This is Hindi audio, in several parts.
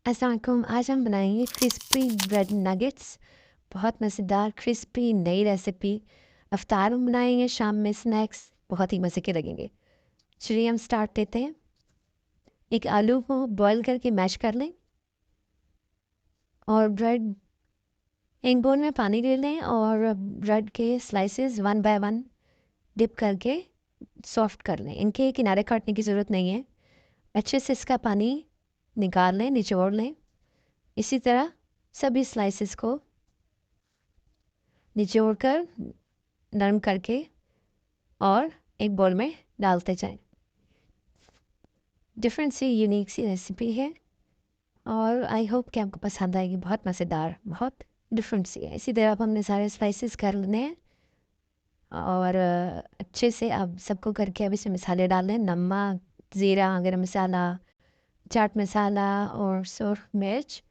अस्सलाम वालेकुम। आज हम बनाएंगे क्रिस्पी ब्रेड नगेट्स। बहुत मज़ेदार क्रिस्पी नई रेसिपी। अफ्तार में बनाएंगे, शाम में स्नैक्स बहुत ही मज़े के लगेंगे। चलिए हम स्टार्ट देते हैं। एक आलू को बॉईल करके मैश कर लें और ब्रेड एक बोल में पानी ले लें और ब्रेड के slices one by one dip करके सॉफ्ट कर लें। इनके किनारे काटने की ज़रूरत नहीं है। अच्छे से इसका पानी निकाल लें, निचोड़ लें। इसी तरह सभी स्लाइसेस को निचोड़ कर नरम करके और एक बोल में डालते जाएं। डिफरेंट सी यूनिक सी रेसिपी है और आई होप कि आपको पसंद आएगी। बहुत मज़ेदार, बहुत डिफरेंट सी है। इसी तरह अब हमने सारे स्पाइसेस कर लेने हैं और अच्छे से अब सबको करके अब इसमें मसाले डाल लें। नमक, ज़ीरा, गरम मसाला, चाट मसाला और सुरख मिर्च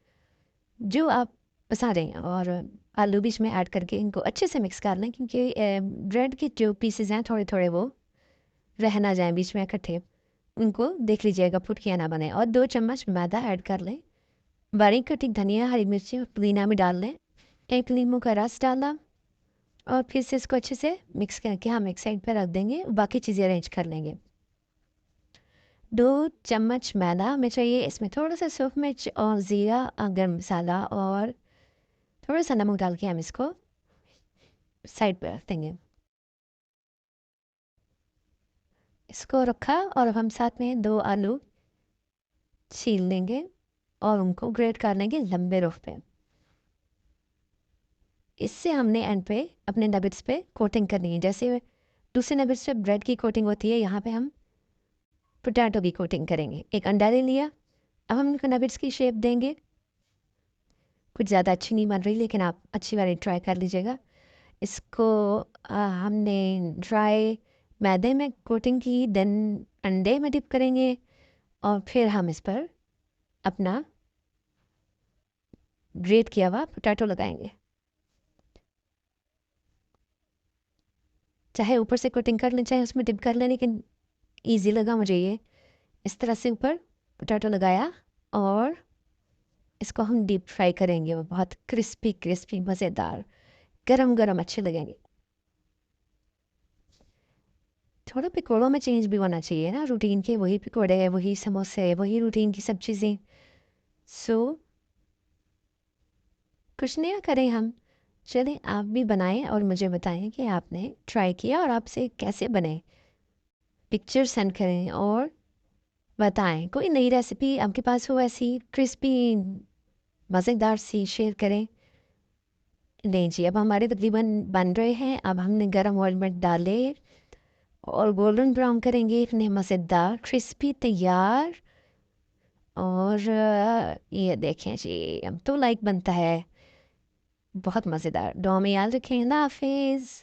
जो आप पसंद हैं, और आलू बीच में ऐड करके इनको अच्छे से मिक्स कर लें, क्योंकि ब्रेड के जो पीसेस हैं थोड़े थोड़े वो रह ना जाएं बीच में इकट्ठे। उनको देख लीजिएगा फुटकियाँ ना बने। और 2 चम्मच मैदा ऐड कर लें। बारीक कटी धनिया, हरी मिर्ची और पुदीना भी डाल लें। 1 नींबू का रस डाला और फिर से इसको अच्छे से मिक्स करके हम एक साइड पर रख देंगे। बाकी चीज़ें अरेंज कर लेंगे। 2 चम्मच मैदा हमें चाहिए। इसमें थोड़ा सा सूख मिर्च और ज़ीरा, गरम मसाला और थोड़ा सा नमक डाल के हम इसको साइड पर रख देंगे। इसको रखा और अब हम साथ में 2 आलू छील लेंगे और उनको ग्रेट कर लेंगे लंबे रुख पे। इससे हमने एंड पे अपने नगेट्स पे कोटिंग करनी है। जैसे दूसरे नगेट्स पे ब्रेड की कोटिंग होती है, यहाँ पे हम पोटैटो की कोटिंग करेंगे। एक अंडा ले लिया। अब हम इनको नगेट्स की शेप देंगे। कुछ ज़्यादा अच्छी नहीं बन रही, लेकिन आप अच्छी वाली ट्राई कर लीजिएगा। इसको हमने ड्राई मैदे में कोटिंग की, देन अंडे में डिप करेंगे और फिर हम इस पर अपना ग्रेट किया हुआ पोटैटो लगाएंगे। चाहे ऊपर से कोटिंग कर लें, चाहे उसमें डिप कर लें, लेकिन ईजी लगा मुझे ये। इस तरह से ऊपर पोटैटो लगाया और इसको हम डीप फ्राई करेंगे। वो बहुत क्रिस्पी क्रिस्पी मज़ेदार गरम गरम अच्छे लगेंगे। थोड़ा पकौड़ों में चेंज भी होना चाहिए ना, रूटीन के वही पकौड़े, वही समोसे, वही रूटीन की सब चीज़ें। सो कुछ नया करें हम। चलें आप भी बनाएं और मुझे बताएं कि आपने ट्राई किया और आपसे कैसे बने। पिक्चर सेंड करें और बताएं। कोई नई रेसिपी आपके पास हो ऐसी क्रिस्पी मज़ेदार सी, शेयर करें। नहीं जी, अब हमारे तकरीबन बन रहे हैं। अब हमने गरम ऑयल में डाले और गोल्डन ब्राउन करेंगे। इतने मज़ेदार क्रिस्पी तैयार। और ये देखें जी, अब तो लाइक बनता है। बहुत मज़ेदार। दुआ में याद रखें। अल्लाह हाफिज़।